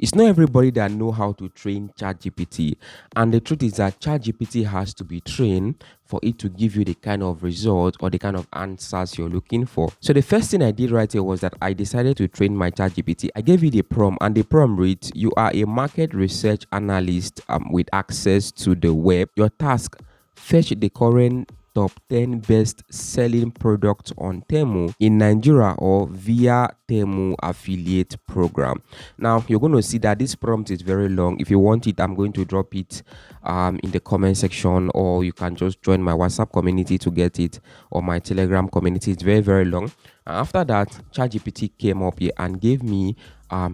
It's not everybody that know how to train ChatGPT, and the truth is that ChatGPT has to be trained for it to give you the kind of result or the kind of answers you're looking for. So the first thing I did right here was that I decided to train my ChatGPT. I gave it a prompt, and the prompt reads: "You are a market research analyst with access to the web. Your task: fetch the current top 10 best selling products on Temu in Nigeria or via Temu affiliate program." Now you're going to see that this prompt is very long. If you want it, I'm going to drop it in the comment section, or you can just join my WhatsApp community to get it, or my Telegram community. It's very, very long. After that, ChatGPT came up here and gave me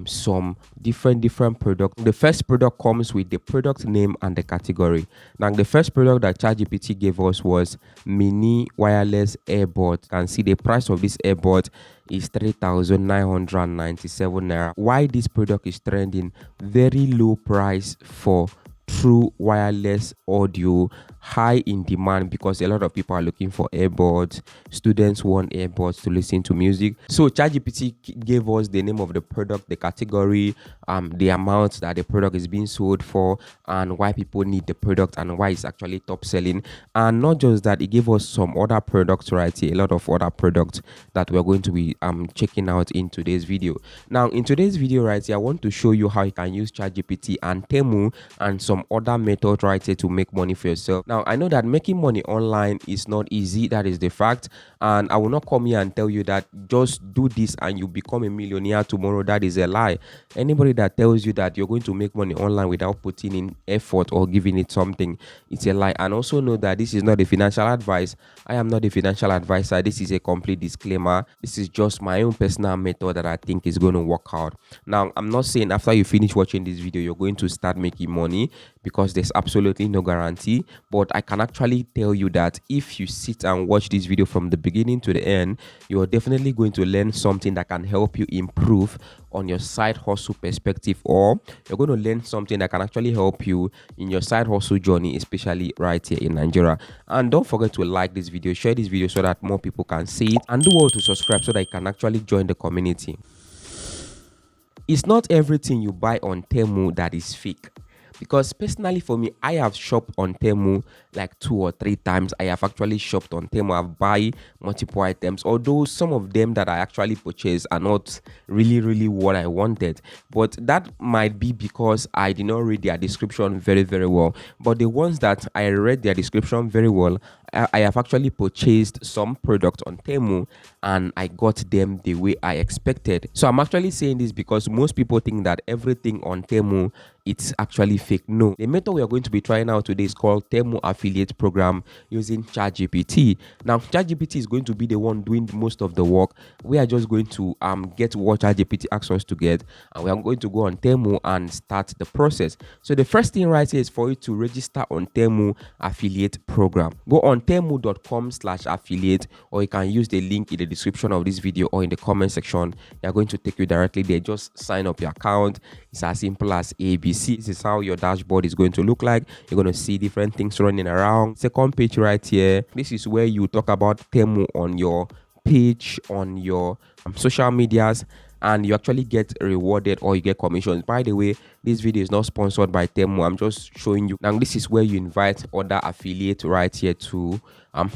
some different products. The first product comes with the product name and the category. Now the first product that ChatGPT gave us was mini wireless earbud. You can see the price of this earbud is 3,997 naira. Why this product is trending? Very low price for true wireless audio, high in demand because a lot of people are looking for earbuds. Students want earbuds to listen to music. So ChatGPT gave us the name of the product, the category, the amount that the product is being sold for, and why people need the product and why it's actually top selling. And not just that, it gave us some other products right here, a lot of other products that we're going to be checking out in today's video. Now in today's video right here, I want to show you how you can use ChatGPT and Temu and some other methods right here to make money for yourself. Now I know that making money online is not easy, that is the fact, and I will not come here and tell you that just do this and you become a millionaire tomorrow. That is a lie. Anybody that tells you that you're going to make money online without putting in effort or giving it something, it's a lie. And also know that this is not a financial advice. I am not a financial advisor. This is a complete disclaimer. This is just my own personal method that I think is going to work out. Now I'm not saying after you finish watching this video you're going to start making money, because there's absolutely no guarantee, but I can actually tell you that if you sit and watch this video from the beginning to the end, you're definitely going to learn something that can help you improve on your side hustle perspective, or you're going to learn something that can actually help you in your side hustle journey, especially right here in Nigeria. And don't forget to like this video, share this video so that more people can see it, and do well to subscribe so that you can actually join the community. It's not everything you buy on Temu that is fake. Because personally for me, I have shopped on Temu like 2 or 3 times. I have actually shopped on Temu. I've buy multiple items, although some of them that I actually purchased are not really what I wanted. But that might be because I did not read their description very well. But the ones that I read their description very well, I have actually purchased some products on Temu and I got them the way I expected. So I'm actually saying this because most people think that everything on Temu, it's actually fake. No, the method we are going to be trying out today is called Temu affiliate program using ChatGPT. Now ChatGPT is going to be the one doing most of the work. We are just going to get what ChatGPT asks us to get, and we are going to go on Temu and start the process. So the first thing right here is for you to register on Temu affiliate program. Go on temu.com/affiliate, or you can use the link in the description of this video or in the comment section. They are going to take you directly there. Just sign up your account. It's as simple as ABC. This is how your dashboard is going to look like. You're going to see different things running around. Second page right here, this is where you talk about Temu on your page, on your social medias, and you actually get rewarded or you get commissions. By the way, this video is not sponsored by Temu. I'm just showing you. Now this is where you invite other affiliates right here to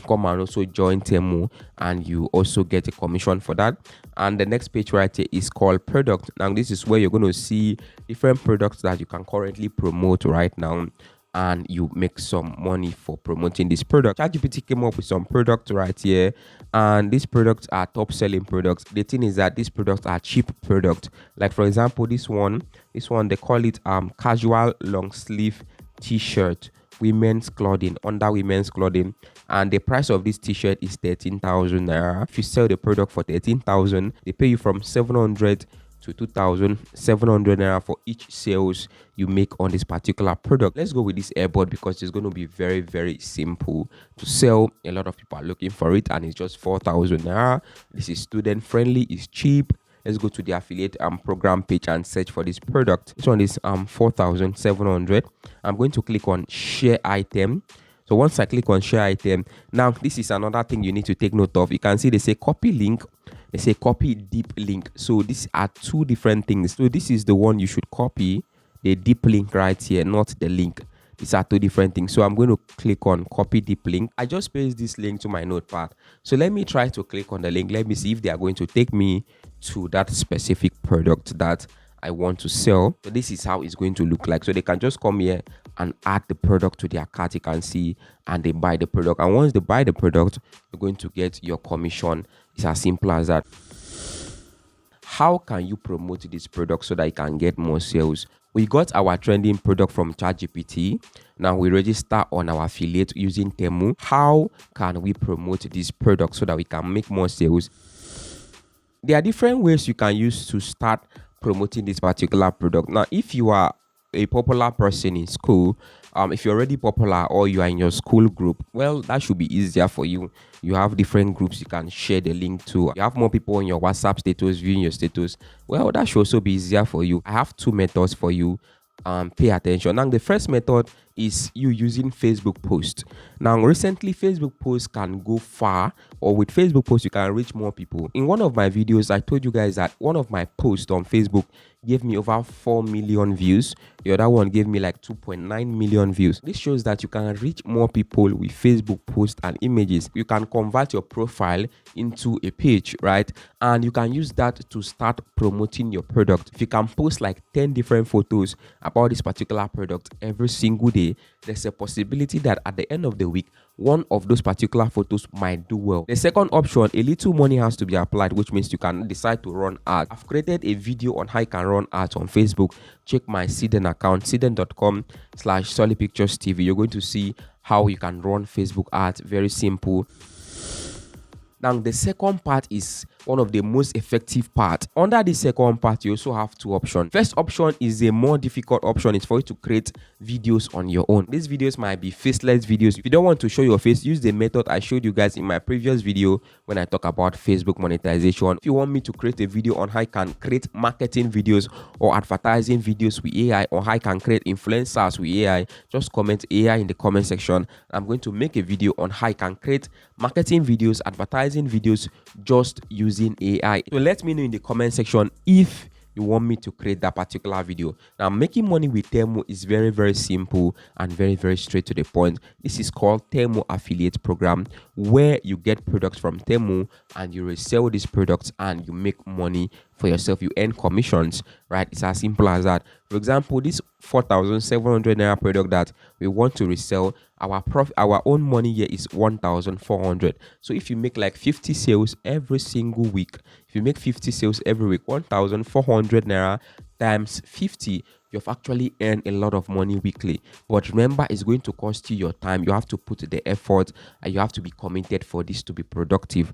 come and also join Temu, and you also get a commission for that. And the next page right here is called product. Now this is where you're going to see different products that you can currently promote right now, and you make some money for promoting this product. ChatGPT came up with some products right here, and these products are top selling products. The thing is that these products are cheap products. Like for example, this one they call it casual long sleeve t-shirt, women's clothing, under women's clothing, and the price of this t-shirt is 13,000 naira. If you sell the product for 13,000, they pay you from 700 to 2,700 naira for each sales you make on this particular product. Let's go with this earbud because it's going to be very simple to sell. A lot of people are looking for it, and it's just 4,000 naira. This is student friendly, it's cheap. Let's go to the affiliate program page and search for this product. This one is 4,700. I'm going to click on share item. So once I click on share item, now this is another thing you need to take note of. You can see they say copy link, they say copy deep link. So these are two different things. So this is the one you should copy, the deep link right here, not the link. These are two different things. So I'm going to click on copy deep link. I just paste this link to my notepad. So let me try to click on the link. Let me see if they are going to take me to that specific product that I want to sell. So this is how it's going to look like. So they can just come here and add the product to their cart. You can see, and they buy the product. And once they buy the product, you're going to get your commission. It's as simple as that. How can you promote this product so that you can get more sales? We got our trending product from Chatgpt. Now we register on our affiliate using Temu. How can we promote this product so that we can make more sales? There are different ways you can use to start promoting this particular product. Now, if you are a popular person in school, if you're already popular or you are in your school group, well, that should be easier for you. You have different groups you can share the link to. You have more people in your WhatsApp status viewing your status. Well, that should also be easier for you. I have two methods for you. Pay attention. Now, the first method is you using Facebook posts. Now, recently, Facebook posts can go far, or with Facebook posts, you can reach more people. In one of my videos, I told you guys that one of my posts on Facebook gave me over 4 million views. The other one gave me like 2.9 million views. This shows that you can reach more people with Facebook posts and images. You can convert your profile into a page, right? And you can use that to start promoting your product. If you can post like 10 different photos about this particular product every single day, there's a possibility that at the end of the week, one of those particular photos might do well. The second option, a little money has to be applied, which means you can decide to run ads. I've created a video on how you can run ads on Facebook. Check my cirrden account, cirrden.com/solipicturestv. You're going to see how you can run Facebook ads. Very simple. Now, the second part is one of the most effective parts. Under the second part, you also have two options. First option is a more difficult option. It's for you to create videos on your own. These videos might be faceless videos. If you don't want to show your face, use the method I showed you guys in my previous video when I talk about Facebook monetization. If you want me to create a video on how you can create marketing videos or advertising videos with AI, or how you can create influencers with AI, just comment AI in the comment section. I'm going to make a video on how you can create marketing videos, advertising videos, just using AI. So let me know in the comment section if you want me to create that particular video. Now, making money with Temu is very, very simple and very, very straight to the point. This is called Temu Affiliate Program, where you get products from Temu and you resell these products and you make money for yourself. You earn commissions, right? It's as simple as that. For example, this 4,700 naira product that we want to resell, our own money here is 1,400. So if you make like 50 sales every single week, if you make 50 sales every week, 1,400 naira times 50, you've actually earned a lot of money weekly. But remember, it's going to cost you your time. You have to put the effort and you have to be committed for this to be productive.